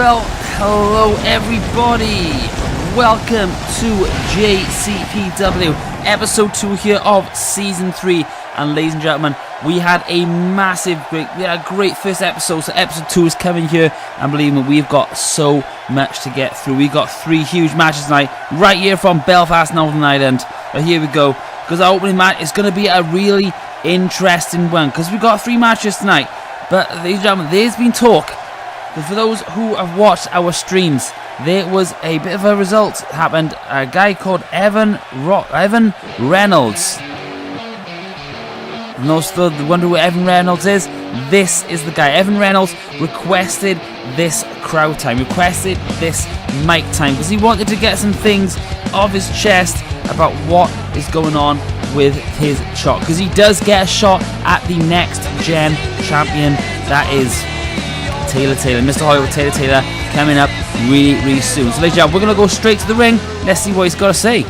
Well, hello everybody. Welcome to JCPW, episode 2 here of season 3. And ladies and gentlemen, we had a great first episode. So episode 2 is coming here, and believe me, we've got so much to get through. We've got 3 huge matches tonight, right here from Belfast, Northern Ireland. But here we go, because our opening match is going to be a really interesting one, because we've got 3 matches tonight. But ladies and gentlemen, there's been talk, but for those who have watched our streams, there was a bit of a result happened. A guy called Evan Reynolds. And those who wonder who Evan Reynolds is, this is the guy. Evan Reynolds requested this crowd time, requested this mic time, because he wanted to get some things off his chest about what is going on with his shot, because he does get a shot at the Nex-Gen champion. That is Mr. Hollywood Taylor, coming up really soon. So ladies and gentlemen, we're going to go straight to the ring. Let's see what he's got to say.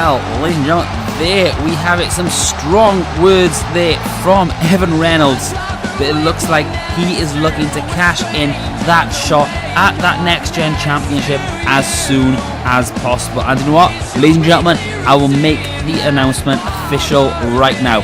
Well, ladies and gentlemen, there we have it. Some strong words there from Evan Reynolds. But it looks like he is looking to cash in that shot at that Nex-Gen Championship as soon as possible. And you know what, ladies and gentlemen, I will make the announcement official right now.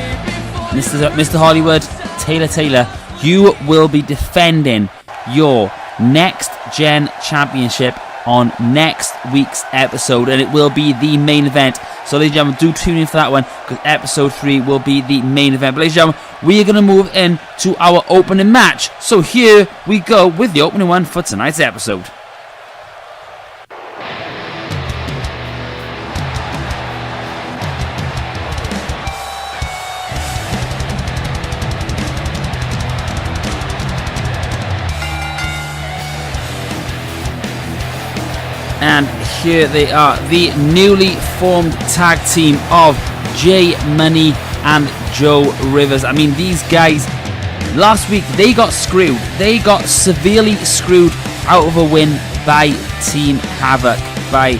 Mr. Hollywood, Taylor, you will be defending your Next-Gen Championship on next week's episode, and it will be the main event. So ladies and gentlemen, do tune in for that one, because episode 3 will be the main event. But ladies and gentlemen, we are going to move in to our opening match. So here we go with the opening one for tonight's episode. And here they are, the newly formed tag team of J Money and Joe Rivers. I mean, these guys, last week, they got screwed. They got severely screwed out of a win by Team Havoc, by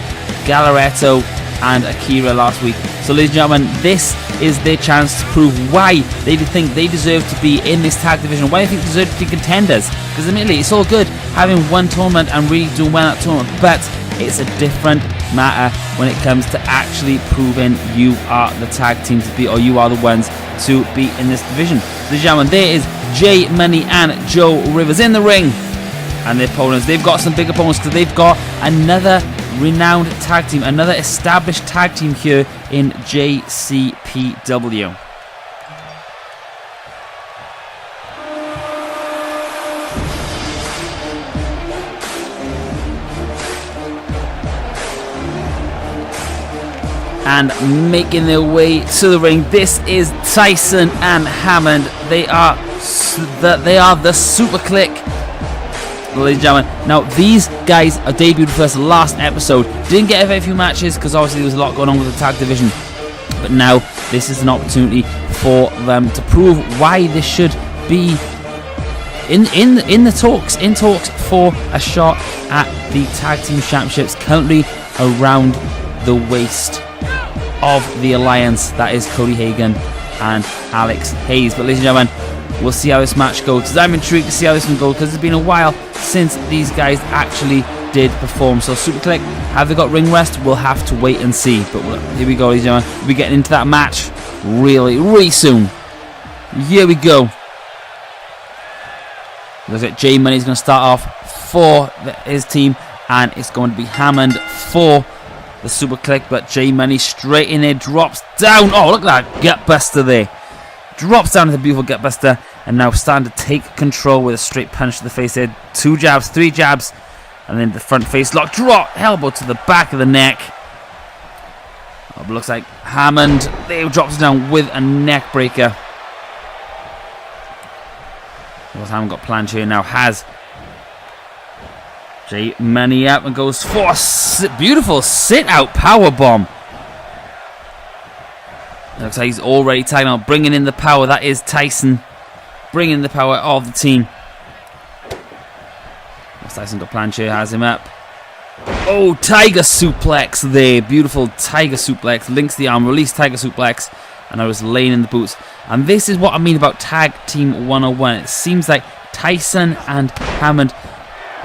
Galleretto and Akira last week. So, ladies and gentlemen, this is their chance to prove why they think they deserve to be in this tag division, why they think they deserve to be contenders. Because admittedly, it's all good having one tournament and really doing well in that tournament, but it's a different matter when it comes to actually proving you are the tag team to be, or you are the ones to be in this division. Ladies and gentlemen, there is J Money and Joe Rivers in the ring, and their opponents, they've got some big opponents, because they've got another renowned tag team, another established tag team here in JCPW. And making their way to the ring, this is Tyson and Hammond. They are the Super-Kliq, ladies and gentlemen. Now, these guys are debuted for us last episode. Didn't get a very few matches because obviously there was a lot going on with the tag division. But now this is an opportunity for them to prove why this should be in the talks for a shot at the tag team championships, currently around the waist of the alliance, that is Cody Hagan and Alex Hayes. But ladies and gentlemen, we'll see how this match goes, because I'm intrigued to see how this one goes, because it's been a while since these guys actually did perform. So Super-Kliq, have they got ring rest? We'll have to wait and see. But here we go, ladies and gentlemen, we'll be getting into that match really soon. Here we go. Looks like J Money's going to start off for his team, and it's going to be Hammond for the Super-Kliq, but J Money straight in there, drops down. Oh, look at that gut buster there. Drops down with a beautiful gut buster, and now starting to take control with a straight punch to the face there. 2 jabs, 3 jabs, and then the front face lock, drop, elbow to the back of the neck. Oh, but looks like Hammond there drops down with a neck breaker. What Hammond got planned here now has J Money up and goes for a beautiful sit-out powerbomb. Looks like he's already tagging on, bringing in the power. That is Tyson, bringing the power of the team. Tyson got planche, has him up. Oh, tiger suplex there. Beautiful tiger suplex. Links the arm, release tiger suplex. And I was laying in the boots. And this is what I mean about Tag Team 101. It seems like Tyson and Hammond,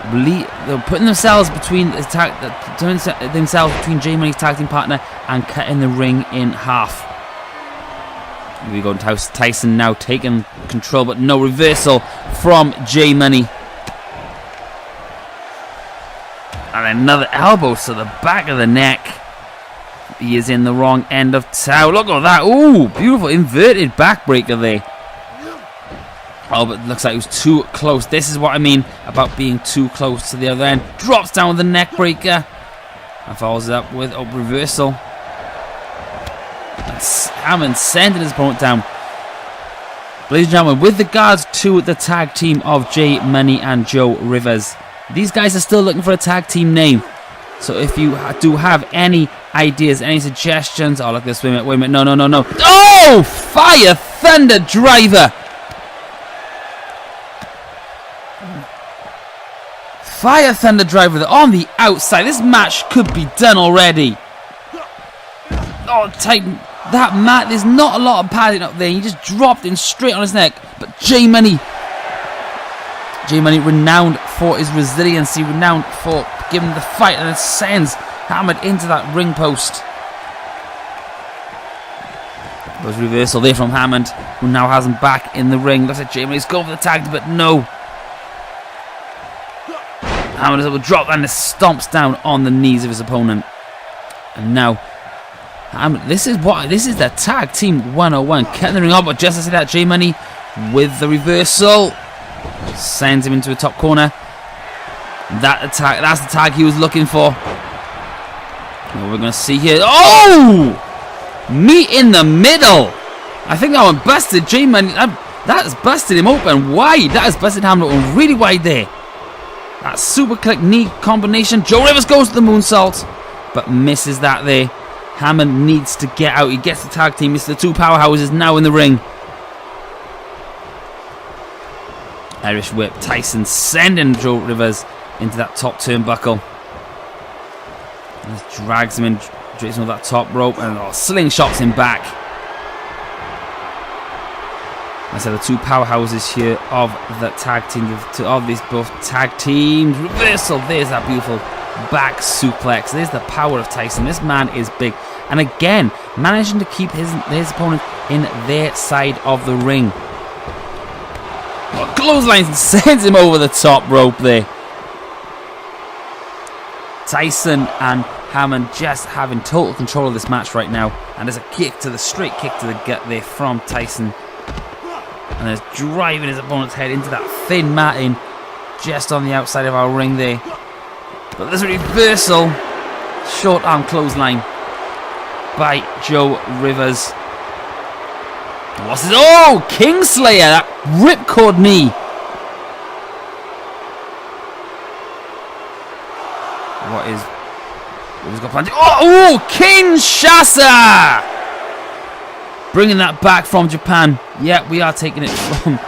they're putting themselves between between J Money's tag team partner and cutting the ring in half. Here we go. Tyson now taking control, but no reversal from J Money. And another elbow to the back of the neck. He is in the wrong end of town. Look at that. Ooh, beautiful inverted backbreaker there. Oh, but it looks like it was too close. This is what I mean about being too close to the other end. Drops down with the neck breaker. And follows it up with a reversal. Hammond sending his opponent down. Ladies and gentlemen, with regards to the tag team of J Money and Joe Rivers, these guys are still looking for a tag team name. So if you do have any ideas, any suggestions... Oh, look at this. Wait a minute. No. Oh! Fire Thunder Driver! Fire Thunder Driver on the outside. This match could be done already. Oh, Titan. That mat, there's not a lot of padding up there. He just dropped in straight on his neck. But J Money, renowned for his resiliency, renowned for giving the fight, and it sends Hammond into that ring post. There was reversal there from Hammond, who now has him back in the ring. Looks like J Money's going for the tag, but no. Hammond is able to drop and stomps down on the knees of his opponent. And now, this is the tag team 101. Getting the ring up, but just to see that, J Money with the reversal sends him into the top corner. That's the tag he was looking for. What we're going to see here. Oh! Meet in the middle. I think that one busted J Money. That has busted him open wide. That has busted Hammond open really wide there. That Super-Kliq knee combination. Joe Rivers goes to the moonsault, but misses that there. Hammond needs to get out. He gets the tag team. It's the two powerhouses now in the ring. Irish whip. Tyson sending Joe Rivers into that top turnbuckle. And drags him in, drags him with that top rope, and slingshots him back. I said the two powerhouses here of the tag team, of these both tag teams. Reversal. There's that beautiful back suplex. There's the power of Tyson. This man is big, and again managing to keep his opponent in their side of the ring. Clotheslines and sends him over the top rope there. Tyson and Hammond just having total control of this match right now, and there's a straight kick to the gut there from Tyson, and there's driving his opponent's head into that thin matting just on the outside of our ring there. But there's a reversal, short arm clothesline by Joe Rivers. What's this? Oh, Kingslayer, that ripcord knee. What is? He's got punch. Oh, Kinshasa! Bringing that back from Japan. Yeah, we are taking it from.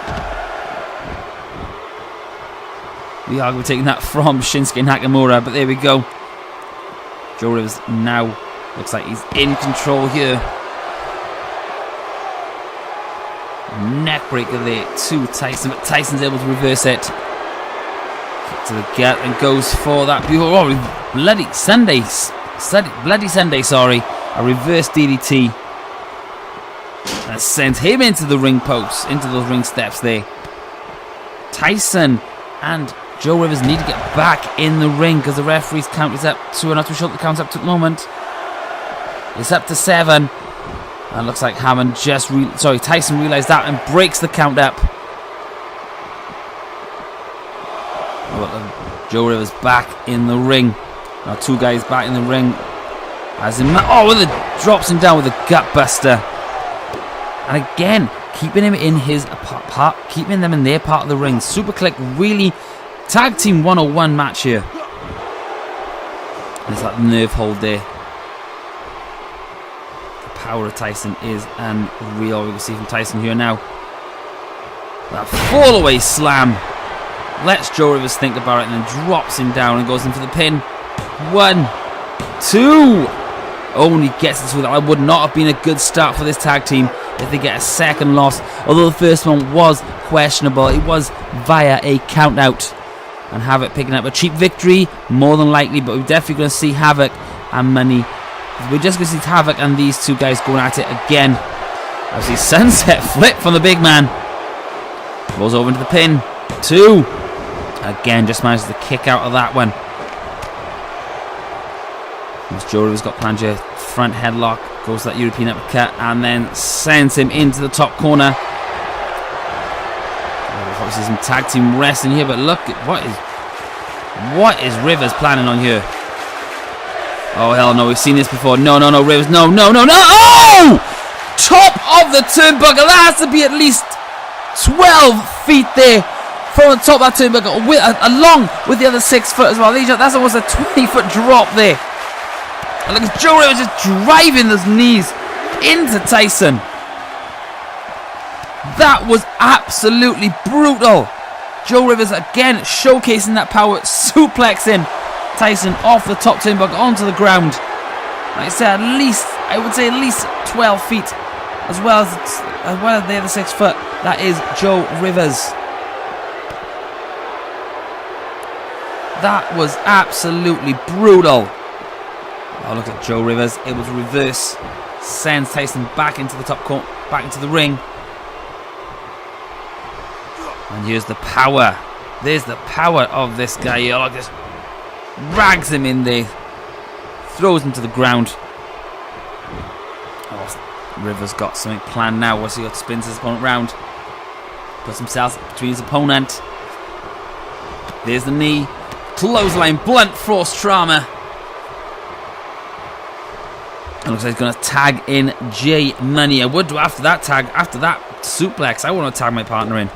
We're taking that from Shinsuke Nakamura, but there we go. Joe Rivers now looks like he's in control here. Neckbreaker there to Tyson, but Tyson's able to reverse it. Kick to the gut and goes for that beautiful Bloody Sunday, sorry. A reverse DDT. That sends him into the ring post, into those ring steps there. Tyson and Joe Rivers need to get back in the ring because the referee's count is up to, we're not too sure what the count's up to at the moment. It's up to 7. And looks like Hammond Tyson realised that and breaks the count up. Joe Rivers back in the ring. Now two guys back in the ring. Drops him down with a gut buster. And again, keeping him in his part, keeping them in their part of the ring. Super-Kliq really tag team 101 match here. There's that nerve hold there. Power of Tyson is unreal. We can see from Tyson here now. That fall away slam lets Joe Rivers think about it and then drops him down and goes in for the pin. 1, 2. Only gets into that. That would not have been a good start for this tag team if they get a second loss. Although the first one was questionable, it was via a count out. And Havoc picking up a cheap victory, more than likely, but we're definitely going to see Havoc and Money. We're just going to see Havoc and these two guys going at it again. Obviously, sunset flip from the big man. Rolls over into the pin. 2. Again, just manages to kick out of that one. As Joe Rivers got planned here. Front headlock. Goes to that European uppercut. And then sends him into the top corner. Obviously, some tag team wrestling here. But look at what is Rivers planning on here? Oh, hell no, we've seen this before. No, Rivers, no. Oh! Top of the turnbuckle. That has to be at least 12 feet there from the top of that turnbuckle, along with the other 6 foot as well. That's almost a 20-foot drop there. And look at Joe Rivers just driving those knees into Tyson. That was absolutely brutal. Joe Rivers again showcasing that power, suplexing Tyson off the top turnbuckle onto the ground. Like I said, at least I would say at least 12 feet, as well as the other 6 foot. That is Joe Rivers. That was absolutely brutal. Oh, look at Joe Rivers, able to reverse, sends Tyson back into the top corner, back into the ring. And here's the power. There's the power of this guy here. Look, just rags him in there, throws him to the ground. Oh, Rivers got something planned now. Once he spins his opponent round, puts himself between his opponent. There's the knee, clothesline, blunt force trauma. It looks like he's going to tag in J Money. I would do after that tag, after that suplex. I want to tag my partner in.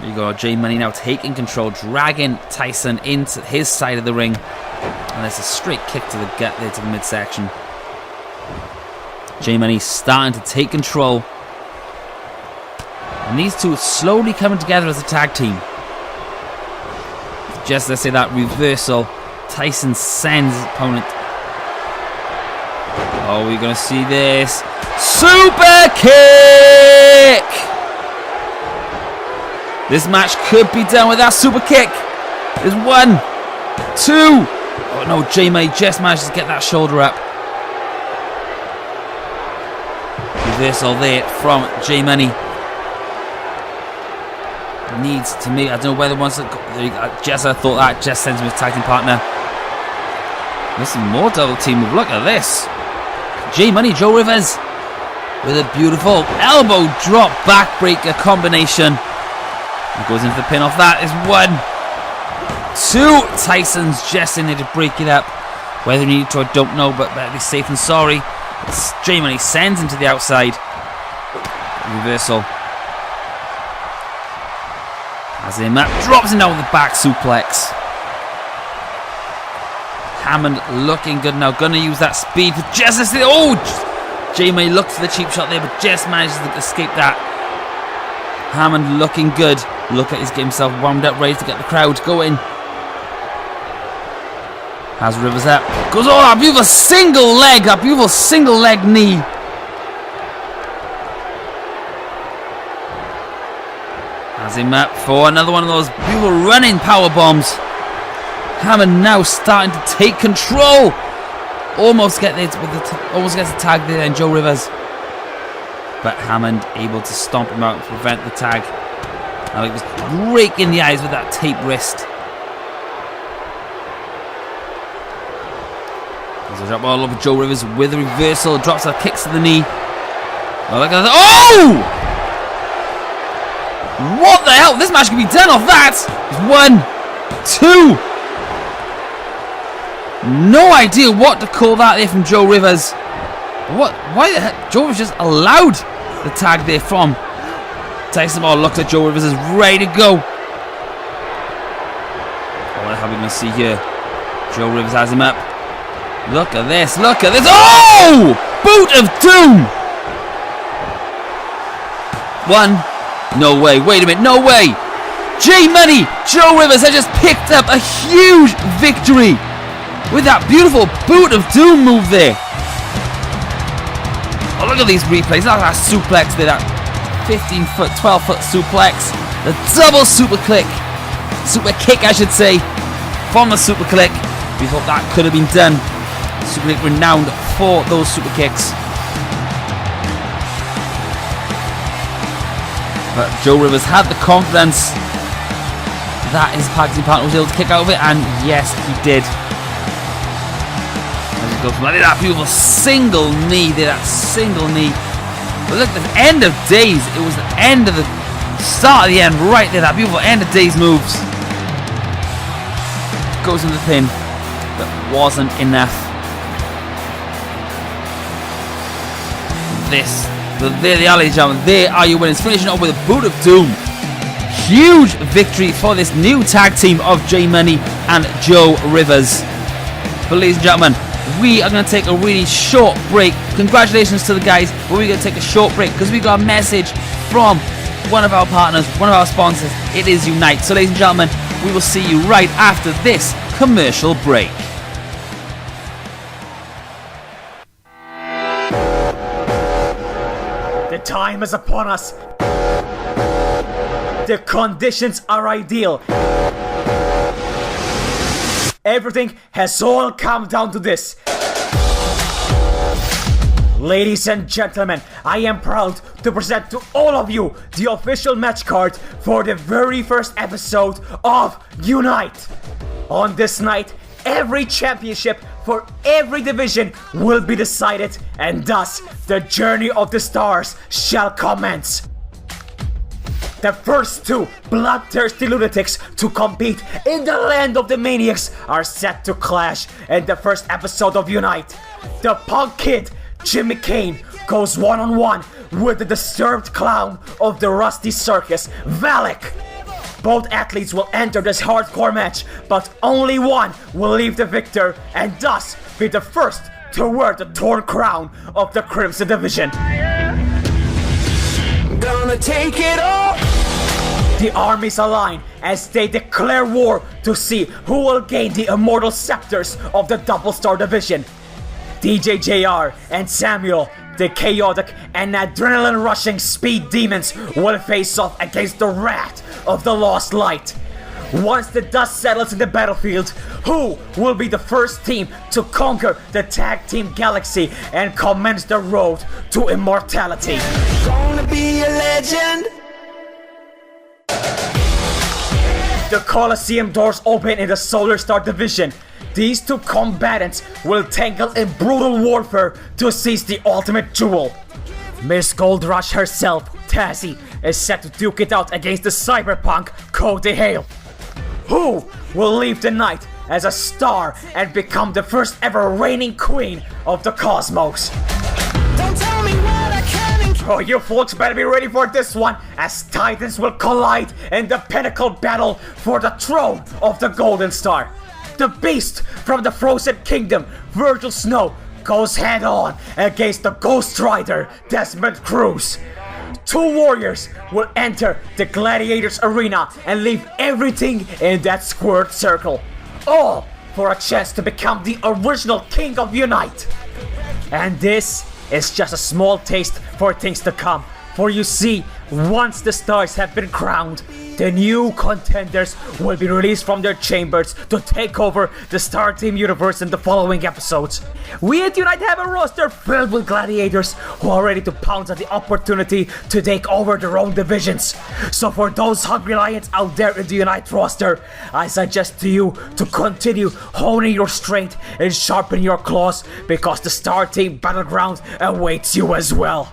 There you go, J Money now taking control, dragging Tyson into his side of the ring. And there's a straight kick to the gut there to the midsection. J Money starting to take control. And these two slowly coming together as a tag team. Just as I say that reversal, Tyson sends his opponent. Oh, we're going to see this. Super-Kliq! This match could be done with that Super-Kliq. There's 1, 2. Oh no, J Money just managed to get that shoulder up. Reversal there from J Money. Needs to make, I don't know whether wants to go, Jess, I thought that Jess sends him his tag team partner. Listen, more double team move. Look at this. J Money, Joe Rivers with a beautiful elbow drop backbreaker combination. He goes into the pin off that. Is 1, 2. Tyson's just in there to break it up. Whether he needed to, I don't know, but better be safe than sorry. J Money sends him to the outside. Reversal. Has him up, drops him down with the back suplex. Hammond looking good now, gonna use that speed for just as oh! J Money looked for the cheap shot there, but just manages to escape that. Hammond looking good. Look at he's getting himself wound up, ready to get the crowd going. Has Rivers up, goes oh, that beautiful single leg knee. Has him up for another one of those beautiful running power bombs. Hammond now starting to take control. Almost gets a tag there then Joe Rivers. But Hammond able to stomp him out and prevent the tag. Now he was raking the eyes with that tape wrist. There's a drop all over Joe Rivers with a reversal. Drops her, kicks to the knee. Oh, look at that. Oh! What the hell? This match can be done off that. 1, 2. No idea what to call that there from Joe Rivers. What? Why the heck? Joe Rivers just allowed the tag there from Tyson. Oh, look at Joe Rivers is ready to go. What the hell are we going to see here? Joe Rivers has him up. Look at this. Look at this. Oh! Boot of doom. 1. No way. Wait a minute. No way. J Money, Joe Rivers has just picked up a huge victory with that beautiful boot of doom move there. Oh, look at these replays. Look at that suplex there. That 15-foot, 12-foot suplex. The double Super-Kliq. Super-Kick, I should say. From the Super-Kliq. We thought that could have been done. Super-Kliq renowned for those super kicks. But Joe Rivers had the confidence that his tag team partner was able to kick out of it, and yes, he did. As he goes from that beautiful single knee there, that single knee. But look, the end of days, it was the end of the start of the end right there, that beautiful end of days moves. Goes into the pin, but wasn't enough. There they are, ladies and gentlemen. There are your winners, finishing off with a boot of doom. Huge victory for this new tag team of J Money and Joe Rivers. But ladies and gentlemen, we are going to take a really short break. Congratulations to the guys, but we're going to take a short break because we got a message from one of our partners, one of our sponsors. It is Unite. So ladies and gentlemen, we will see you right after this commercial break. time is upon us. The conditions are ideal. Everything has all come down to this. Ladies and gentlemen, I am proud to present to all of you the official match card for the very first episode of Unite. On this night, every championship for every division will be decided, and thus the journey of the stars shall commence. The first two bloodthirsty lunatics to compete in the land of the maniacs are set to clash in the first episode of Unite. The punk kid Jimmy Kane goes one-on-one with the disturbed clown of the Rusty Circus, Valak. Both athletes will enter this hardcore match, but only one will leave the victor and thus be the first to wear the torn crown of the Crimson Division. Gonna take it all. The armies align as they declare war to see who will gain the immortal scepters of the Double Star Division. DJ JR and Samuel, the chaotic and adrenaline-rushing speed demons, will face off against the wrath of the Lost Light. Once the dust settles in the battlefield, who will be the first team to conquer the tag team galaxy and commence the road to immortality? Gonna be a legend. The Coliseum doors open in the Solar Star Division. These two combatants will tangle in brutal warfare to seize the ultimate jewel. Miss Gold Rush herself, Tazzy, is set to duke it out against the cyberpunk Cody Hale. Who will leave the night as a star and become the first ever reigning queen of the cosmos? Don't tell me what I can and... Oh, you folks better be ready for this one, as titans will collide in the pinnacle battle for the throne of the Golden Star. The beast from the Frozen Kingdom, Virgil Snow, goes head-on against the Ghost Rider, Desmond Cruz. Two warriors will enter the Gladiators Arena and leave everything in that squared circle, all for a chance to become the original King of Unite. And this is just a small taste for things to come, for you see, once the stars have been crowned, the new contenders will be released from their chambers to take over the Star Team universe in the following episodes. We at Unite have a roster filled with gladiators who are ready to pounce at the opportunity to take over their own divisions. So for those hungry lions out there in the Unite roster, I suggest to you to continue honing your strength and sharpen your claws, because the Star Team Battleground awaits you as well.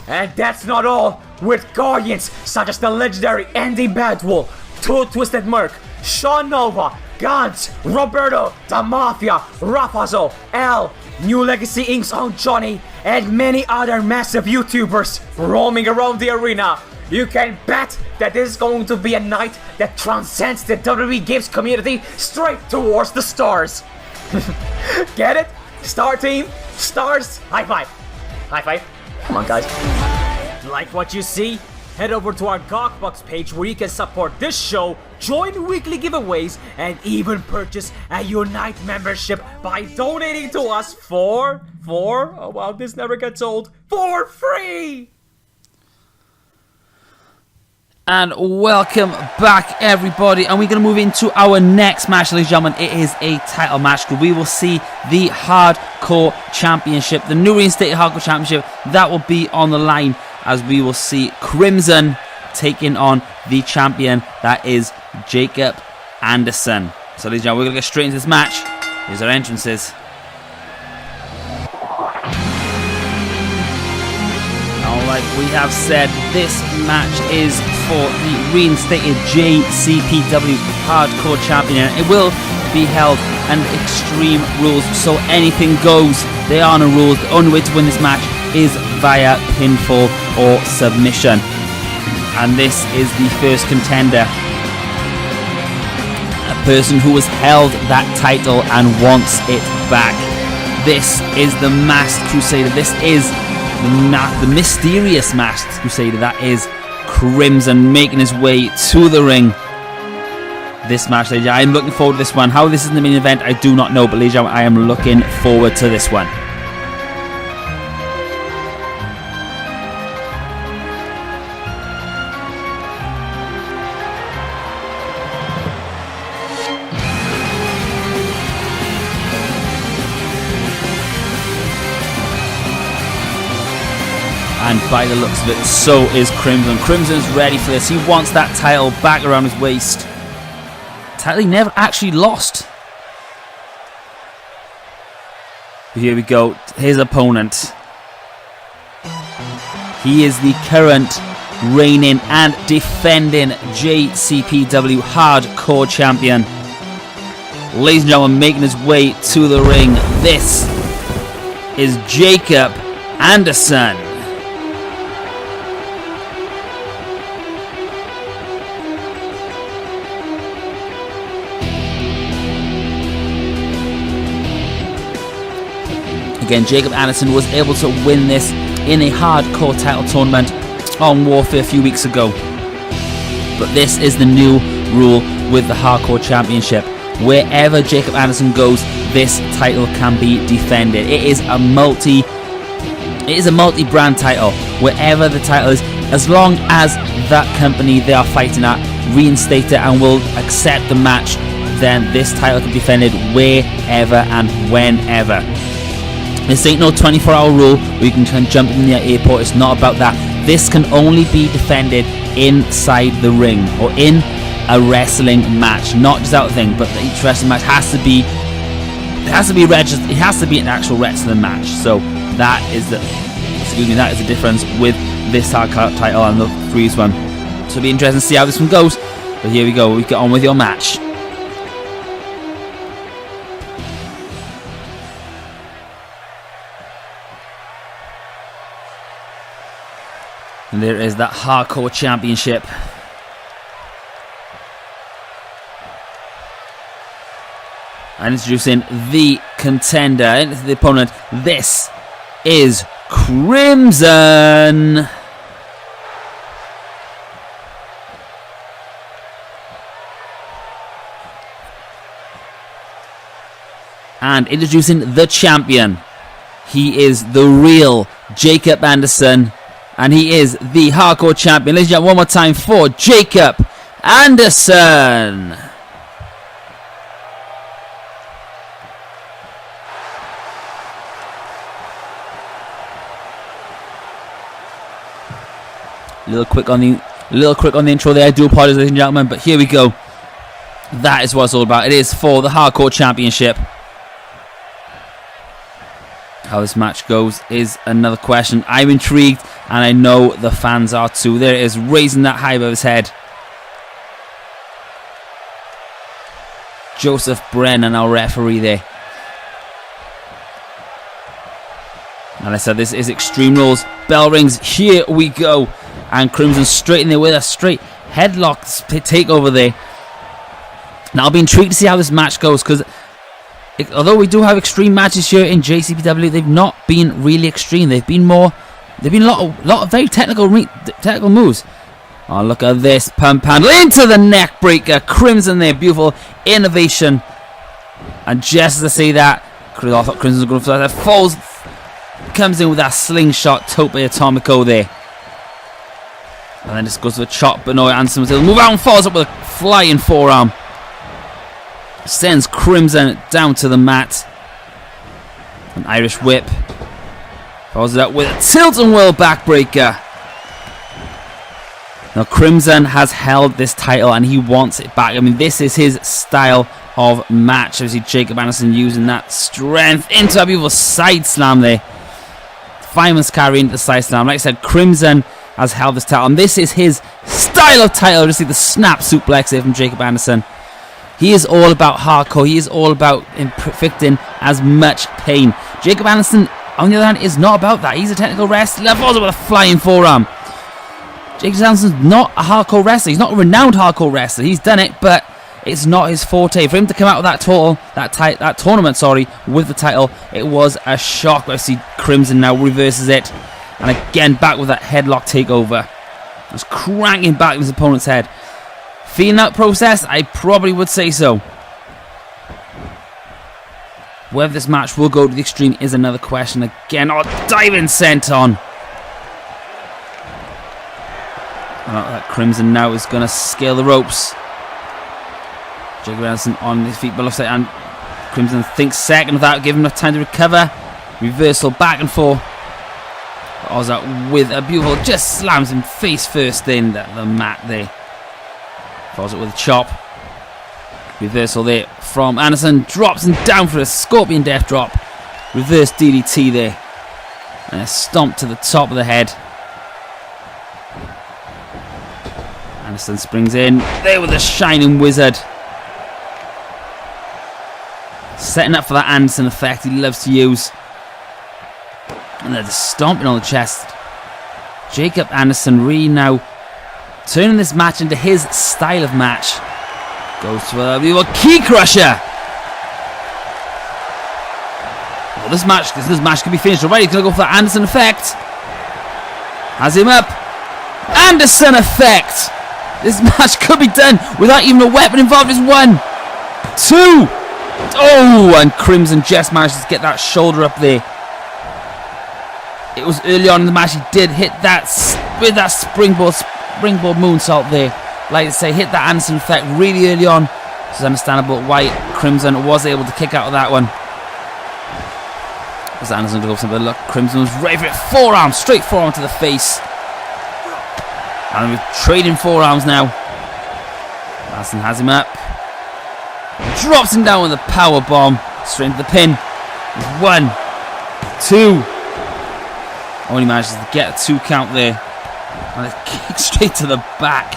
And that's not all. With guardians such as the legendary Andy Badwell, Two Twisted Merc, Sean Nova, Gantz, Roberto, The Mafia, Rafazo, L, New Legacy Inc.'s own Johnny, and many other massive YouTubers roaming around the arena. You can bet that this is going to be a night that transcends the WWE Games community straight towards the stars. Get it? Star Team, stars, high five. High five. Come on, guys. Like what you see? Head over to our Gawkbox page where you can support this show, join weekly giveaways, and even purchase a Unite membership by donating to us for oh wow, this never gets old, for free! And welcome back, everybody, and we're going to move into our next match, ladies and gentlemen. It is a title match. We will see the Hardcore Championship, the new reinstated Hardcore Championship, that will be on the line, as we will see Crimson taking on the champion, that is Jacob Anderson. So, ladies and gentlemen, we're going to get straight into this match. Here's our entrances. Like we have said, this match is for the reinstated JCPW Hardcore Champion. It will be held under Extreme Rules, so anything goes. There are no rules. The only way to win this match is via pinfall or submission. And this is the first contender, a person who has held that title and wants it back. This is the Masked Crusader. This is the mysterious Masked Crusader, that is Crimson, making his way to the ring. This match, ladies, I'm looking forward to this one. How this is in the main event, I do not know, but ladies, I am looking forward to this one. And by the looks of it, so is Crimson. Crimson's ready for this. He wants that title back around his waist. Title he never actually lost. But here we go. His opponent. He is the current reigning and defending JCPW Hardcore Champion. Ladies and gentlemen, making his way to the ring, this is Jacob Anderson. Again, Jacob Anderson was able to win this in a hardcore title tournament on Warfare a few weeks ago. But this is the new rule with the Hardcore Championship. Wherever Jacob Anderson goes, this title can be defended. It is a multi-brand title. Wherever the title is, as long as that company they are fighting at reinstate it and will accept the match, then this title can be defended wherever and whenever. This ain't no 24-hour rule where you can jump in the airport. It's not about that. This can only be defended inside the ring or in a wrestling match, not just that thing, but each wrestling match has to be registered. It has to be an actual wrestling match. So that is the difference with this hardcore title and the previous one. So it'll be interesting to see how this one goes. But here we go. We get on with your match. And there is that Hardcore Championship. And introducing the contender, and the opponent, this is Crimson. And introducing the champion, he is the real Jacob Anderson. And he is the Hardcore Champion. Ladies and gentlemen, one more time for Jacob Anderson. A little quick on the intro there. I do apologize, ladies and gentlemen, but here we go. That is what it's all about. It is for the Hardcore Championship. How this match goes is another question. I'm intrigued, and I know the fans are too. There it is, raising that high above his head. Joseph Brennan, our referee there. And I said, this is Extreme Rules. Bell rings. Here we go. And Crimson straight in there with a straight headlock takeover there. Now I'll be intrigued to see how this match goes, because although we do have extreme matches here in JCPW, they've not been really extreme. They've been a lot of very technical moves. Oh, look at this pump handle into the neck breaker. Crimson there, beautiful innovation. And just to see that, I thought Crimson was going to fly that. Falls, comes in with that slingshot tope atomico there. And then just goes to a chop, but no, Anderson was able to move out and falls up with a flying forearm. Sends Crimson down to the mat. An Irish whip. Follows it up with a tilt and whirl backbreaker. Now Crimson has held this title and he wants it back. I mean, this is his style of match. Obviously Jacob Anderson using that strength into a beautiful side slam there. Fireman's carry into the side slam. Like I said, Crimson has held this title and this is his style of title. Just see the snap suplex there from Jacob Anderson. He is all about hardcore. He is all about inflicting as much pain. Jacob Anderson, on the other hand, is not about that. He's a technical wrestler. Falls with a flying forearm. Jacob Anderson's not a hardcore wrestler. He's not a renowned hardcore wrestler. He's done it, but it's not his forte. For him to come out with that tournament, with the title, it was a shock. I see Crimson now reverses it, and again back with that headlock takeover. Just cranking back his opponent's head. Feeling that process? I probably would say so. Whether this match will go to the extreme is another question. Again, diving senton. That Crimson now is going to scale the ropes. Jacob Anderson on his feet below side, and Crimson thinks second without giving enough time to recover. Reversal back and forth. Ozza with a beautiful, just slams him face first in the mat there. Falls it with a chop. Reversal there from Anderson. Drops him down for a scorpion death drop. Reverse DDT there. And a stomp to the top of the head. Anderson springs in. There with a shining wizard. Setting up for that Anderson effect he loves to use. And they're just stomping on the chest. Jacob Anderson really now turning this match into his style of match. Goes to a key crusher. Well, this match could be finished already. He's going to go for that Anderson effect. Has him up. Anderson effect. This match could be done without even a weapon involved. It's 1, 2. Oh, and Crimson just managed to get that shoulder up there. It was early on in the match he did hit that with that springboard moonsault there. Like I say, hit that Anderson effect really early on. It's understandable why Crimson was able to kick out of that one. Was Anderson to go for something? Look, Crimson was ready for it. Forearm, straight forearm to the face. And we're trading forearms now. Anderson has him up. Drops him down with a power bomb. Straight into the pin. 1, 2. Only manages to get a 2 count there. And a kick straight to the back.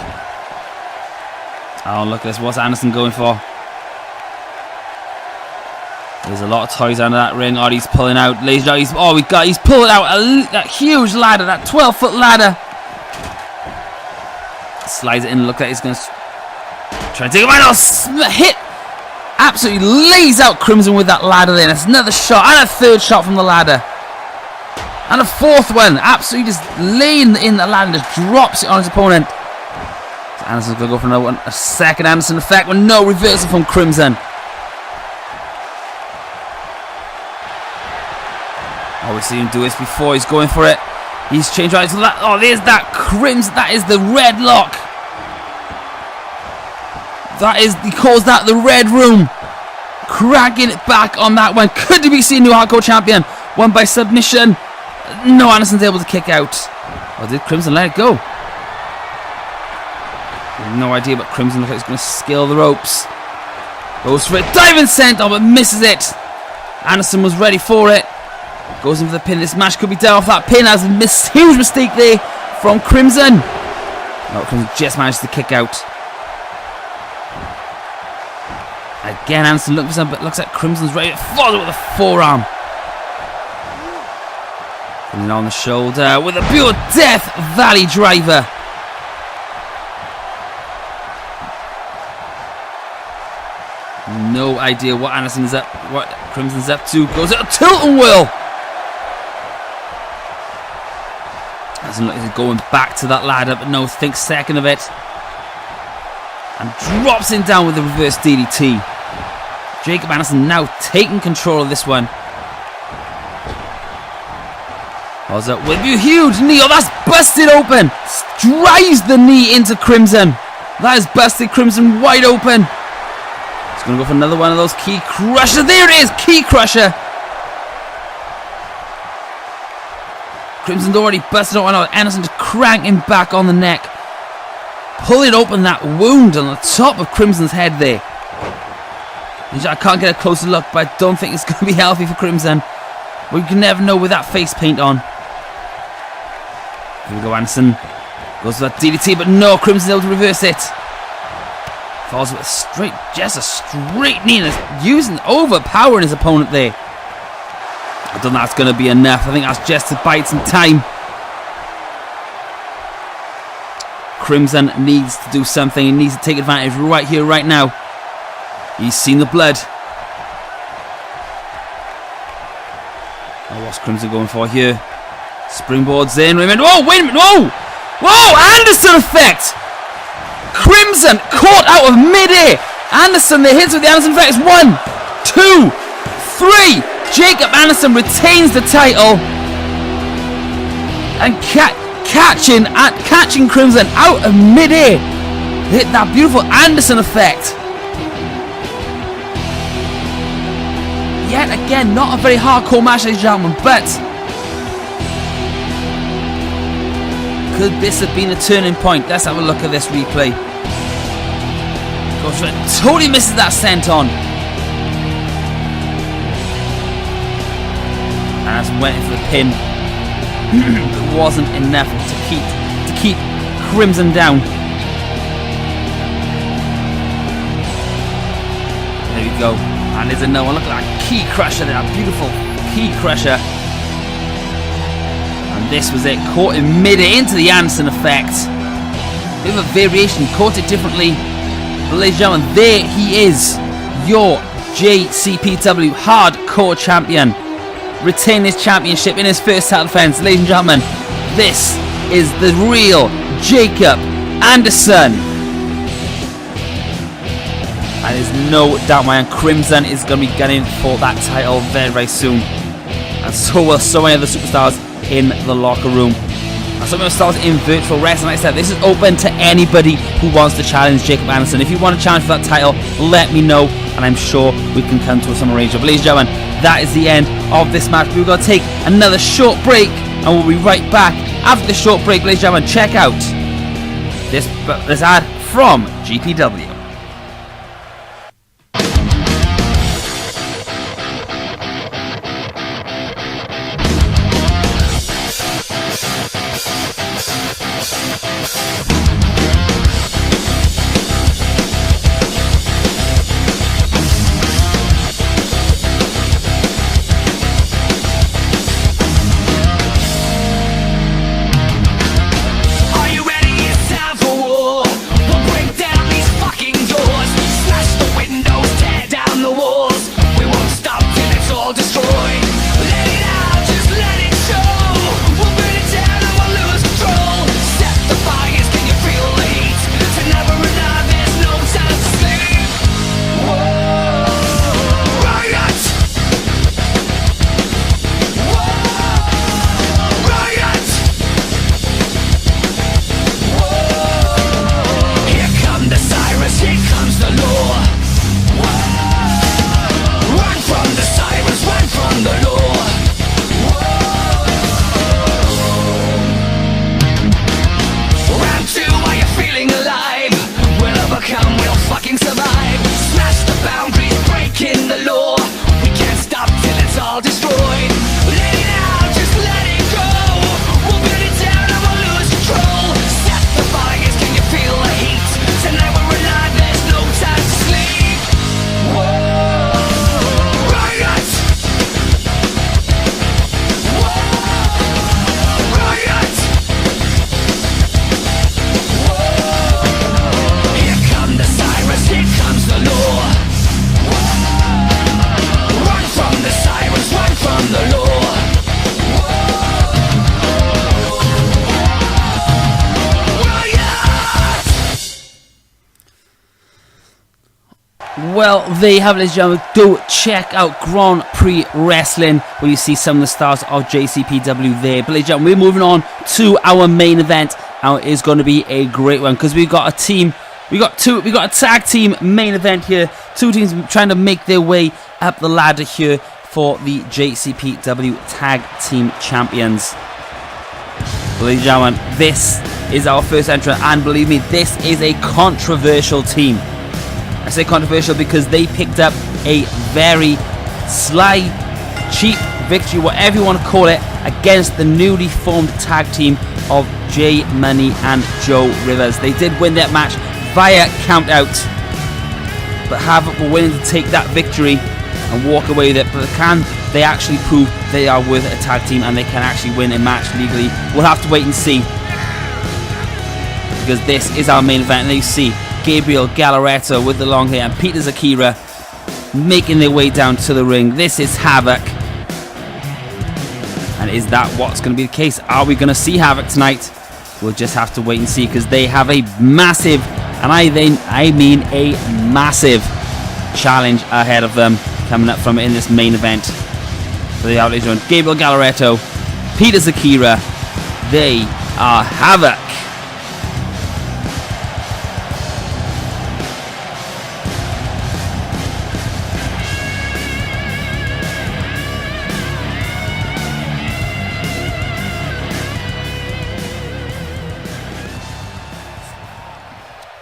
Oh, look at this. What's Anderson going for? There's a lot of toys under that ring. Oh, he's pulling out. Ladies and gentlemen, he's pulling out that huge ladder, that 12-foot ladder. Slides it in. Look like he's going to try and take a final hit. Absolutely lays out Crimson with that ladder there. That's another shot and a 3rd shot from the ladder. And a 4th one. Absolutely just laying in the ladder and just drops it on his opponent. So Anderson's going to go for another one. A 2nd Anderson effect with no reversal from Crimson. Oh, we've seen him do this before. He's going for it. He's changed right to that. Oh, there's that Crimson. That is the red lock. He calls that the red room. Cracking it back on that one. Could be seen new hardcore champion. Won by submission. No, Anderson's able to kick out. Or did Crimson let it go? No idea, but Crimson looks like he's going to scale the ropes. Goes for it. Diving senton, but misses it. Anderson was ready for it. Goes in for the pin. This match could be down off that pin. Has a huge mistake there from Crimson. No, Crimson just managed to kick out. Again, Anderson looking for something, but looks like Crimson's ready to follow with a forearm. Putting it on the shoulder with a pure Death Valley driver. No idea what Crimson's up to. Goes at a tilt and whirl. Doesn't look like he's going back to that ladder, but no, thinks second of it. And drops him down with a reverse DDT. Jacob Anderson now taking control of this one. Was up with a huge knee. Oh, that's busted open. Drives the knee into Crimson. That has busted Crimson wide open. He's going to go for another one of those key crushers. There it is, key crusher. Crimson's already busted open. Anderson to crank him back on the neck. Pulling open that wound on the top of Crimson's head there. I can't get a closer look, but I don't think it's going to be healthy for Crimson. We can never know with that face paint on. Here we go, Anderson. Goes for that DDT, but no, Crimson's able to reverse it. Falls with a straight knee, and overpowering his opponent there. I don't think that's going to be enough. I think that's just to bite some time. Crimson needs to do something. He needs to take advantage right here, right now. He's seen the blood. Oh, what's Crimson going for here? Springboards in. Wait a minute. Whoa! Whoa! Anderson effect! Crimson caught out of mid-air. Anderson, the hits with the Anderson effect is 1, 2, 3. Jacob Anderson retains the title. And catching Crimson out of mid-air. Hit that beautiful Anderson effect. Yet again, not a very hardcore match, ladies and gentlemen, but Could this have been a turning point? Let's have a look at this replay. Goes for it. Totally misses that senton. And that's went in for the pin. It wasn't enough to keep Crimson down. There we go. And there's another one. Look at that key crusher there. That beautiful key crusher. And this was it. Caught him mid-air into the Anderson effect. Bit of a variation. Caught it differently. But ladies and gentlemen, there he is. Your JCPW Hardcore Champion. Retain his championship in his first title defense. Ladies and gentlemen, this is the real Jacob Anderson. And there's no doubt, my man, Crimson is going to be getting for that title very, very soon. And so will so many other superstars in the locker room. And so many stars in virtual wrestling. Like I said, this is open to anybody who wants to challenge Jacob Anderson. If you want to challenge for that title, let me know, and I'm sure we can come to some arrangement. But ladies and gentlemen, that is the end of this match. We're going to take another short break, and we'll be right back after the short break. Ladies and gentlemen, check out this ad from GPW. Well, there you have it, ladies and gentlemen. Go check out Grand Prix Wrestling, where you see some of the stars of JCPW there. But ladies and gentlemen, we're moving on to our main event, and it is going to be a great one because we've got a team. We got a tag team main event here. Two teams trying to make their way up the ladder here for the JCPW Tag Team Champions. Ladies and gentlemen, this is our first entrant, and believe me, this is a controversial team. I say controversial because they picked up a very sly, cheap victory, whatever you want to call it, against the newly formed tag team of J Money and Joe Rivers. They did win that match via count out, but Havoc were willing to take that victory and walk away with it. But can they actually prove they are worth a tag team and they can actually win a match legally? We'll have to wait and see, because this is our main event. And you see Gabriel Gallaretto with the long hair and Peter Zakira making their way down to the ring. This is Havoc. And is that what's going to be the case? Are we going to see Havoc tonight? We'll just have to wait and see, because they have a massive, and I mean a massive challenge ahead of them coming up from in this main event. So the outlets on Gabriel Gallaretto, Peter Zakira, they are Havoc.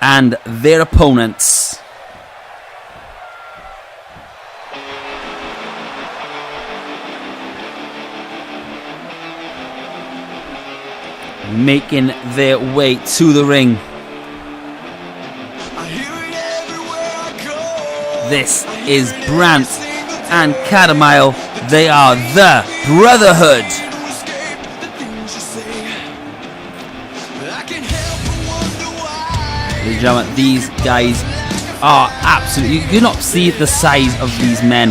and their opponents. Making their way to the ring. This is Brant and Catamile. They are the Brotherhood. Ladies and gentlemen, these guys are absolutely... You cannot see the size of these men.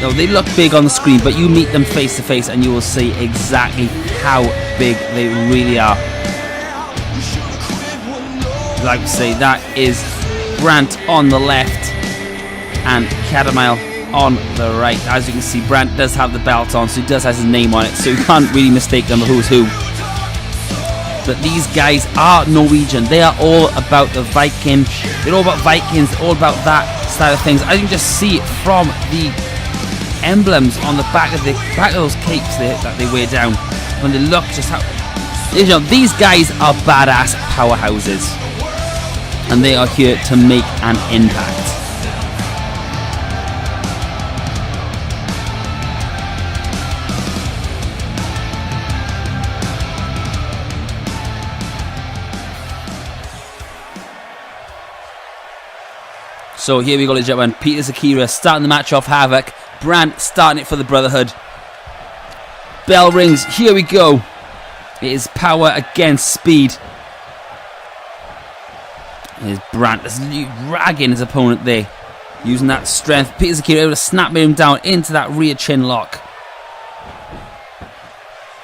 No, they look big on the screen, but you meet them face to face and you will see exactly how big they really are. Like I say, that is Brant on the left and Catamile on the right. As you can see, Brant does have the belt on, so he does have his name on it, so you can't really mistake them who's who. But these guys are Norwegian. They are all about the Viking. They're all about Vikings, all about that style of things. As you can just see it from the emblems on the back of those capes that they wear down. When they look just how... You know, these guys are badass powerhouses. And they are here to make an impact. So here we go, ladies and gentlemen. Peter Zakira starting the match off Havoc. Brant starting it for the Brotherhood. Bell rings. Here we go. It is power against speed. There's Brant just ragging his opponent there. Using that strength. Peter Zakira able to snap him down into that rear chin lock.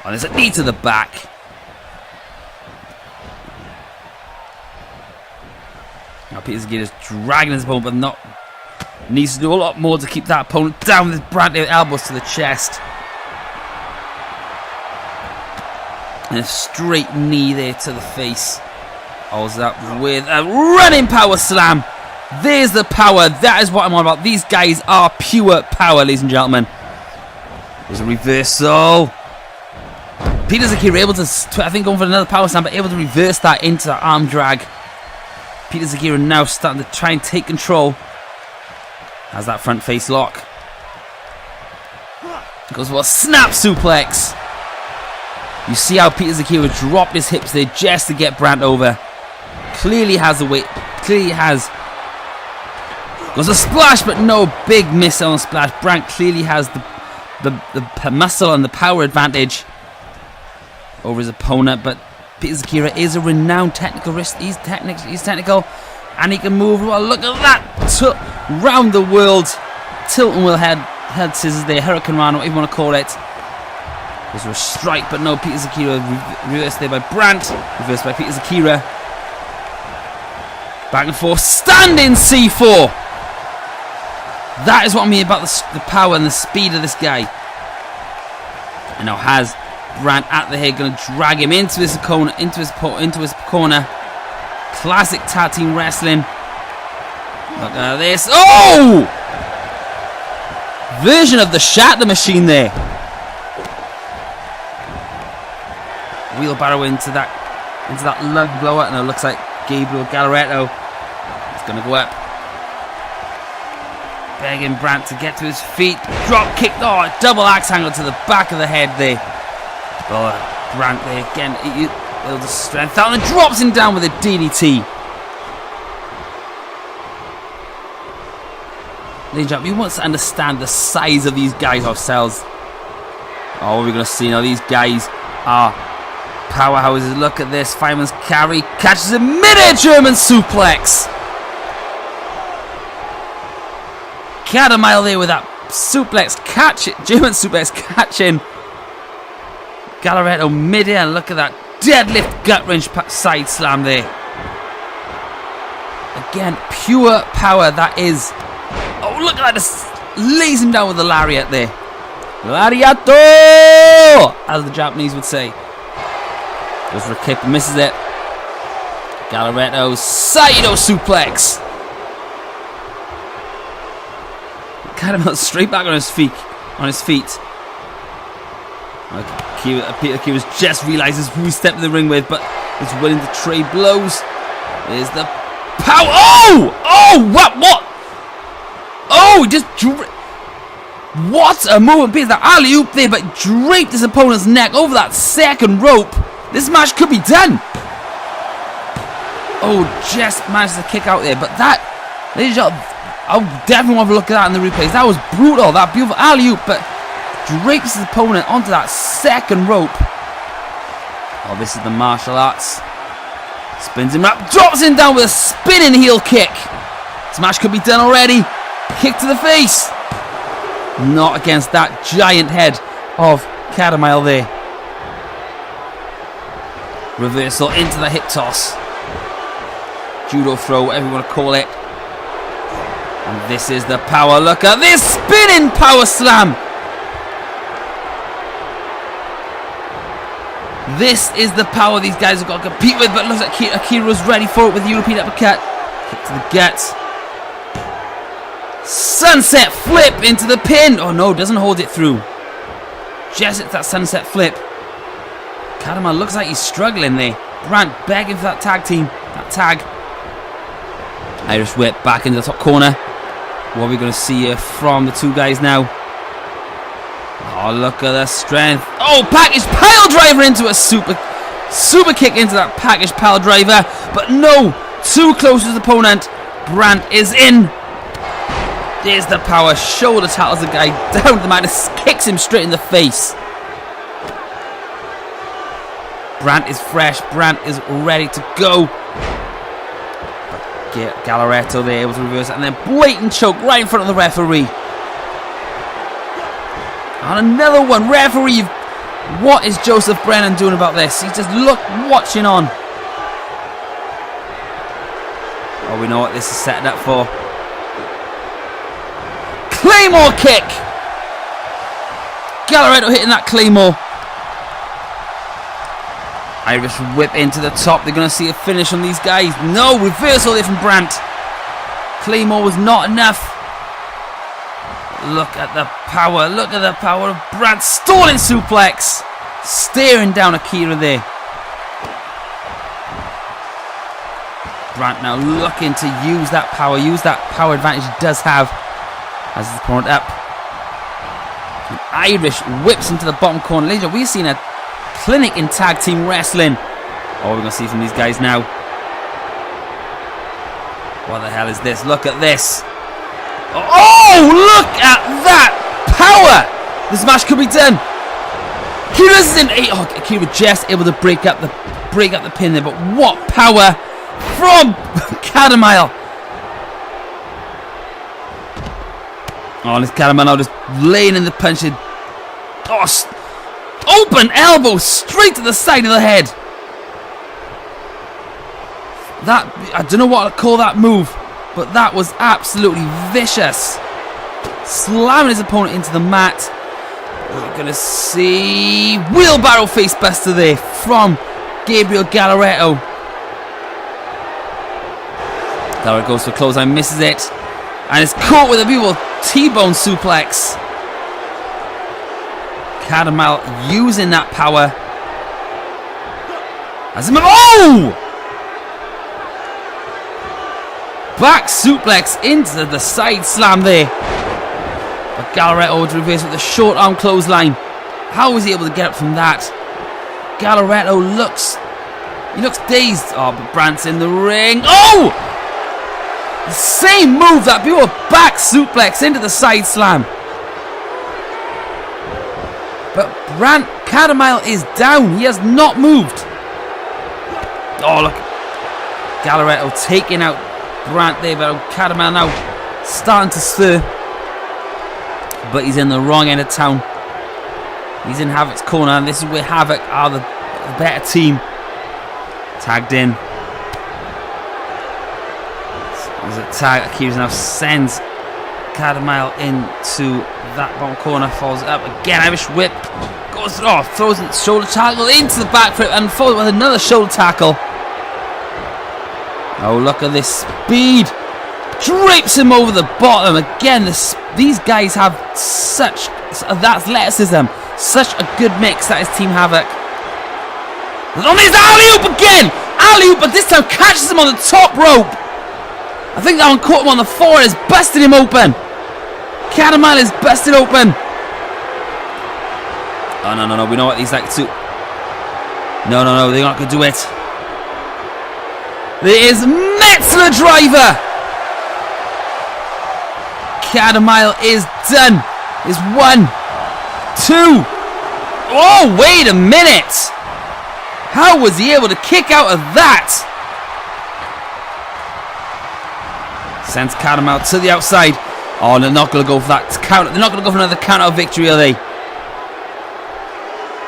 Oh, there's a knee to the back. Now Peter Zakira is dragging his opponent, but not... Needs to do a lot more to keep that opponent down with Brant elbows to the chest. And a straight knee there to the face. Holds up with a running power slam. There's the power. That is what I'm on about. These guys are pure power, ladies and gentlemen. There's a reversal. Peter Zakira able to, I think, going for another power slam, but able to reverse that into the arm drag. Peter Zakira now starting to try and take control. Has that front face lock. Goes for a snap suplex. You see how Peter Zakira dropped his hips there just to get Brant over. Clearly has the weight. Clearly has. Goes a splash, but no big miss on a splash. Brant clearly has the muscle and the power advantage over his opponent, but Peter Zakira is a renowned technical wrist. He's technical, and he can move. Well, look at that! Round the world, Tilton will head scissors there. Hurricane Rana, whatever you want to call it. There's a strike, but no. Peter Zakira reversed there by Brant. Reversed by Peter Zakira. Back and forth, standing C4. That is what I mean about the power and the speed of this guy. And now has Brant at the head, going to drag him into his corner, into his corner. Classic tag team wrestling. Look at this. Oh! Version of the Shatter Machine there. Wheelbarrow into that lug blower, and it looks like Gabriel Galleretto is going to go up. Begging Brant to get to his feet. Drop kick. Oh, double axe handle to the back of the head there. Oh, Brant there again. He'll just strength out and drops him down with a DDT. Ladies and gentlemen, we want to understand the size of these guys ourselves. Oh, what are we going to see now? These guys are powerhouses. Look at this. Fireman's carry. Catches a mid-air German suplex. Catamile there with that suplex. Catch it. German suplex catching. Galleretto mid-air. Look at that. Deadlift gut wrench side slam there. Again, pure power. That is. Oh, look at that. Just lays him down with the lariat there. Lariato! As the Japanese would say. Goes for a kick, misses it. Galleretto, Saito suplex. Kind of straight back on his feet. Peter Kira's just realizes who he stepped in the ring with, but is willing to trade blows. There's the power. Oh! Oh! What? Oh! Just what a movement piece. That alley-oop there, but draped his opponent's neck over that second rope. This match could be done. Oh, just managed to kick out there. But that, ladies and gentlemen, I'll definitely want to look at that in the replays. That was brutal. That beautiful alley-oop, but drapes his opponent onto that second rope. Oh, this is the martial arts. Spins him up, drops him down with a spinning heel kick. This match could be done already. Kick to the face. Not against that giant head of Catamile there. Reversal into the hip toss. Judo throw, whatever you want to call it. And this is the power. Look at this spinning power slam. This is the power these guys have got to compete with, but looks like Akira's ready for it with the European uppercut. Kick to the gut. Sunset flip into the pin. Oh no, doesn't hold it through. Just hits that sunset flip. Catamile looks like he's struggling there. Brandt begging for that tag team. That tag. Irish whip back into the top corner. What are we going to see here from the two guys now? Oh, look at the strength. Oh, package pile driver into a super kick into that package pile driver. But no, too close to his opponent. Brandt is in. There's the power. Shoulder tackles the guy down to the mat. Kicks him straight in the face. Brandt is fresh. Brandt is ready to go. Galleretto there able to reverse it. And then blatant choke right in front of the referee. And another one. Referee, what is Joseph Brennan doing about this? He's just watching on. Oh, we know what this is setting up for. Claymore kick! Galleretto hitting that Claymore. Irish whip into the top. They're going to see a finish on these guys. No, reversal there from Brandt. Claymore was not enough. Look at the power. Look at the power of Brandt. Stalling suplex. Staring down Akira there. Brandt now looking to use that power. Use that power advantage he does have. Has his opponent up. And Irish whips into the bottom corner. Later, we've seen a clinic in tag team wrestling. Oh, we're going to see from these guys now. What the hell is this? Look at this. Oh, look at that power. This match could be done. Akira just able to break up the pin there, but what power from Catamile. Oh, and this Catamile now just laying in the punch. Oh, open elbow straight to the side of the head. That, I don't know what I'd call that move, but that was absolutely vicious. Slamming his opponent into the mat. We're going to see wheelbarrow face buster there from Gabriel Galleretto. Galleretto goes for a clothesline, misses it. And is caught with a beautiful T-bone suplex. Catamile using that power. Oh! Back suplex into the side slam there. But Galleretto would reverse with the short arm clothesline. How was he able to get up from that? Galleretto looks dazed. Oh, but Brandt's in the ring. Oh! The same move, that beautiful back suplex into the side slam. But Catamile is down. He has not moved. Oh, look. Galleretto taking out Brandt there, but Catamile now starting to stir. But he's in the wrong end of town. He's in Havoc's corner, and this is where Havoc are the better team. Tagged in. There's a tag. Akira now sends Catamile into that bottom corner. Follows it up again. Irish whip. Goes off. Throws the shoulder tackle into the back flip and follows with another shoulder tackle. Oh, look at this speed. Drapes him over the bottom. Again, these guys have such athleticism. Such a good mix. That is Team Havoc. On his alley-oop again. Alley-oop, but this time catches him on the top rope. I think that one caught him on the forehead. It's busted him open. Catamile is busted open. Oh, no, no, no. We know what these like to. No, no, no. They're not going to do it. There is Metzler driver. Catamile is done. Is 1, 2. Oh, wait a minute. How was he able to kick out of that? Sends Catamile to the outside. Oh, they're not going to go for that count. They're not going to go for another count out victory, are they?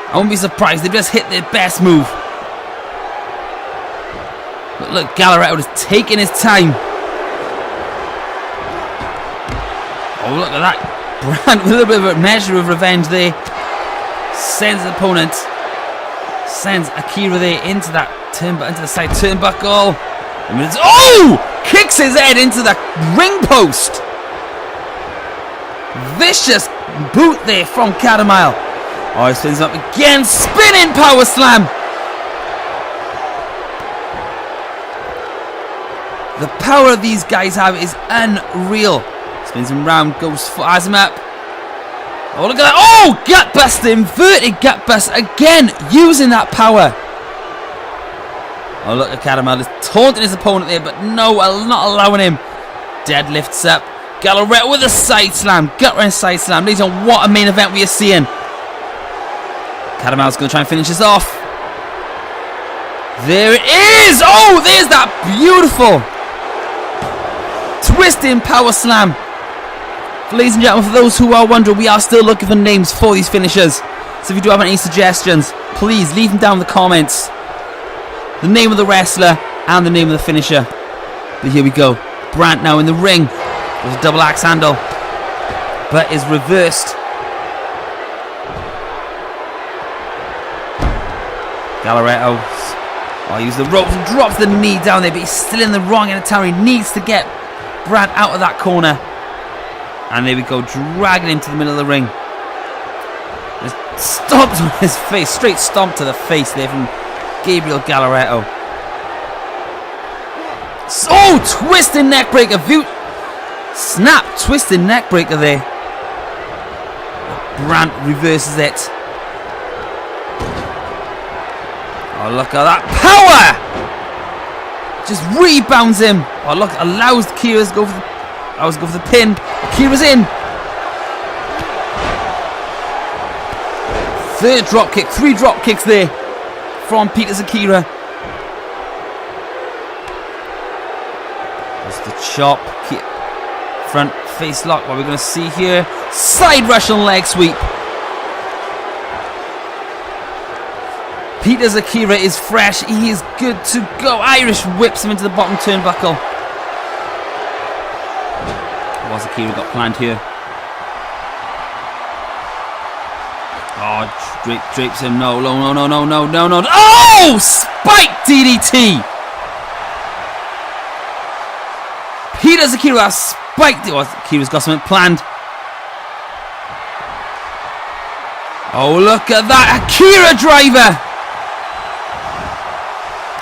I wouldn't be surprised. They've just hit their best move. But look, Galleretto is taking his time. Oh, look at that. Brand with a little bit of a measure of revenge there. Sends the opponent. Sends Akira there into that into the side turnbuckle. Oh! Kicks his head into the ring post. Vicious boot there from Catamile. Oh, he spins up again. Spinning power slam. The power these guys have is unreal. Spins him round, has him up. Oh, look at that. Oh, gut bust, inverted gut bust again, using that power. Oh, look at Catamile is taunting his opponent there, but no, not allowing him. Deadlifts up. Galleretto with a side slam, gut wrench side slam. Ladies and gentlemen, what a main event we are seeing. Catamile's going to try and finish this off. There it is. Oh, there's that beautiful twisting power slam. Ladies and gentlemen, for those who are wondering, we are still looking for names for these finishers. So if you do have any suggestions, please leave them down in the comments. The name of the wrestler and the name of the finisher. But here we go. Brandt now in the ring with a double axe handle, but is reversed. Galleretto, oh, use the ropes and drops the knee down there, but he's still in the wrong end of town. He needs to get Brandt out of that corner. And there we go, dragging him to the middle of the ring. Just stomped on his face, straight stomp to the face there from Gabriel Galleretto. Oh, twisting neck breaker, snap, twisting neck breaker there. Brandt reverses it. Oh, look at that power! Just rebounds him. Oh, look, allows Kira's go for the pin. Akira's in. Third drop kick, 3 drop kicks there from Peter's Akira. There's the chop, front face lock. What we're going to see here, side Russian leg sweep. Peter's Akira is fresh. He is good to go. Irish whips him into the bottom turnbuckle. What's Akira got planned here? Oh, drapes him. No. Oh! Spike DDT! Peter's Akira has spiked it. Oh, Akira's got something planned. Oh, look at that. Akira driver!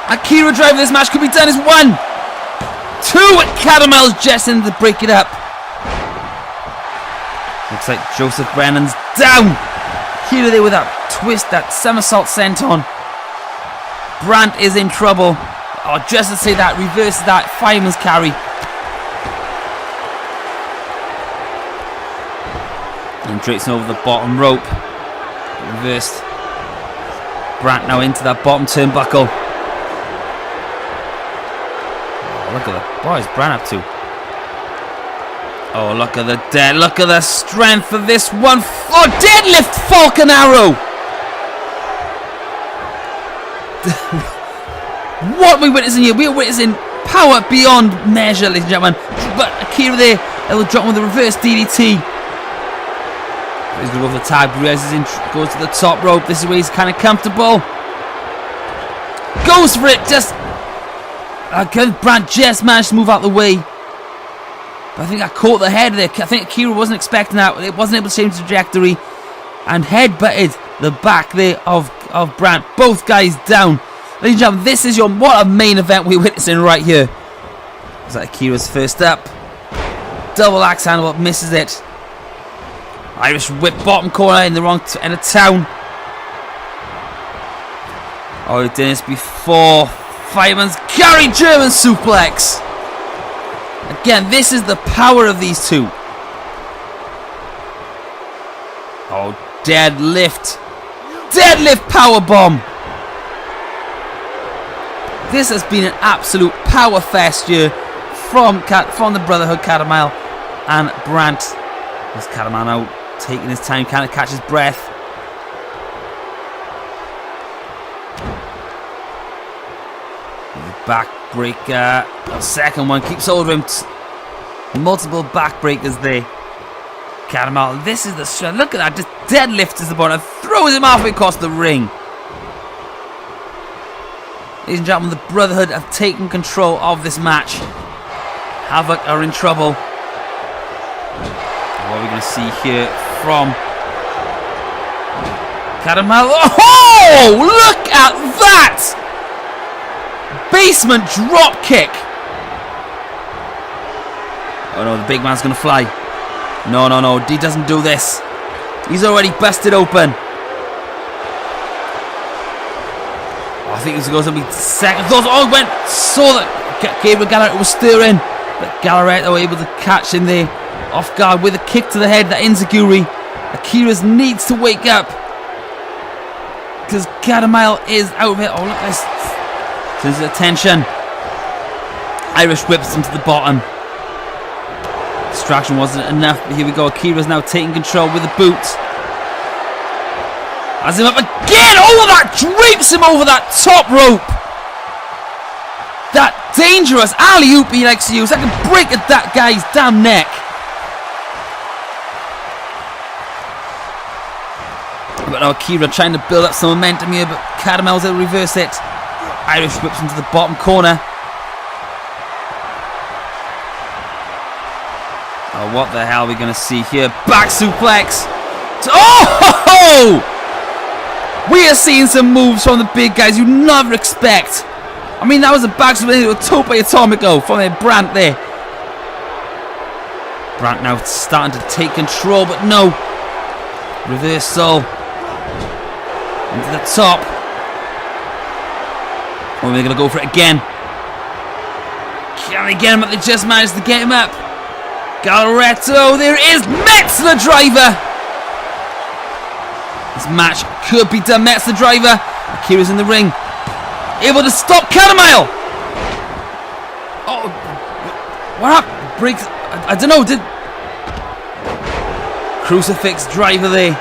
Akira driver, this match could be done as 1, 2. Catamile's just in to break it up. Looks like Joseph Brennan's down. Akira there with that twist, that somersault senton. Brandt is in trouble. Oh, just to say that, reverse that fireman's carry. And drapes over the bottom rope. Reversed. Brandt now into that bottom turnbuckle. Look at that. What is Brandt up to? Oh, look at the strength of this one. Oh, deadlift Falcon Arrow. What are we witnessing here? We are witnessing power beyond measure, ladies and gentlemen. But Akira there, it will drop with the reverse DDT. He's going to go for the tag. Perez is in, goes to the top rope. This is where he's kind of comfortable. Goes for it. Just Brandt just managed to move out the way. But I think I caught the head there. I think Akira wasn't expecting that. It wasn't able to change the trajectory. And headbutted the back there of Brandt. Both guys down. Ladies and gentlemen, this is what a main event we're witnessing right here. Is that Akira's first up? Double axe handle, but misses it. Irish whip bottom corner in the wrong end of town. Oh, he did this before. Fireman's carry German suplex. Again, this is the power of these two. Oh, deadlift. Deadlift powerbomb. This has been an absolute power fest here from the Brotherhood, Catamile and Brandt. This Catamile now taking his time, kind of catch his breath. Backbreaker. The second one keeps hold of him. Multiple backbreakers there. Catamile, this is the strength. Look at that, just deadlifts his opponent and throws him halfway across the ring. Ladies and gentlemen, the Brotherhood have taken control of this match. Havoc are in trouble. What are we going to see here from Catamile? Oh, look at that! Basement drop kick. Oh no, the big man's going to fly. No, no, no, he doesn't do this. He's already busted open. I think this goes to be second. Oh, went, saw that Gabriel Gallarretto was stirring, but Gallarretto able to catch him there off guard with a kick to the head. That enziguri. Akira's needs to wake up because Catamile is out of it. Oh, look at this. There's attention. Irish whips him to the bottom. Distraction wasn't enough, but here we go. Akira's now taking control with the boot. Has him up again! Oh, that drapes him over that top rope! That dangerous alley-oop he likes to use. That can break that guy's damn neck. But now Akira trying to build up some momentum here, but Catamile's able to reverse it. Irish whips him to the bottom corner. Oh, what the hell are we going to see here? Back suplex. Oh! We are seeing some moves from the big guys you never expect. I mean, that was a back suplex with a tope atomico from Brandt there. Brandt now starting to take control, but no. Reversal. Into the top. Or are they going to go for it again? Can they get him up? They just managed to get him up. Gallarretto, there is Metzler driver. This match could be done. Metzler driver. Akira's in the ring. Able to stop Catamile. Oh, what happened? Breaks. I don't know. Did Crucifix driver there.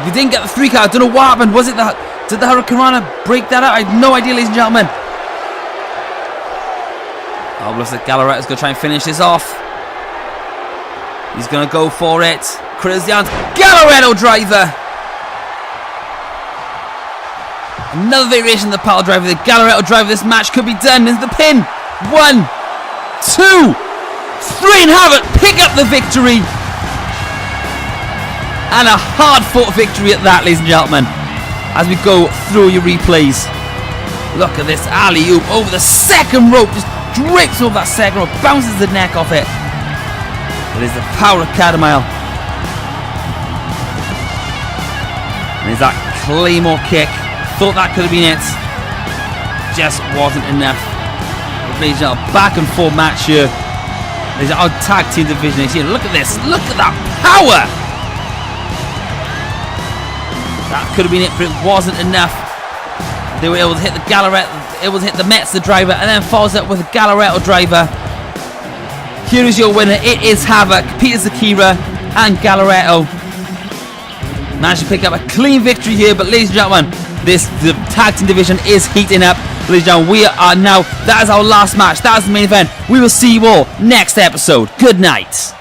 We didn't get the 3 count. I don't know what happened. Was it that? Did the Hurricanrana break that out? I have no idea, ladies and gentlemen. Oh, looks like Gallarretto's going to try and finish this off. He's going to go for it. Cristian's Gallarretto driver. Another variation of the power driver. The Gallarretto driver. This match could be done. Into the pin. 1, 2, 3, and Havoc pick up the victory. And a hard-fought victory at that, ladies and gentlemen. As we go through your replays. Look at this alley-oop over the second rope. Just drapes over that second rope. Bounces the neck off it. It is the power of Catamile. And there's that Claymore kick. Thought that could have been it. Just wasn't enough. Ladies and gentlemen, back and forth match here. There's our tag team division here. Look at this. Look at that power. That could have been it, but it wasn't enough. They were able to hit the Gallarretto, able to hit the Metzler driver, and then follows up with a Gallarretto driver. Here is your winner. It is Havoc, Peter Zakira, and Gallarretto. Managed to pick up a clean victory here, but ladies and gentlemen, the tag team division is heating up. Ladies and gentlemen, we are now, that is our last match. That is the main event. We will see you all next episode. Good night.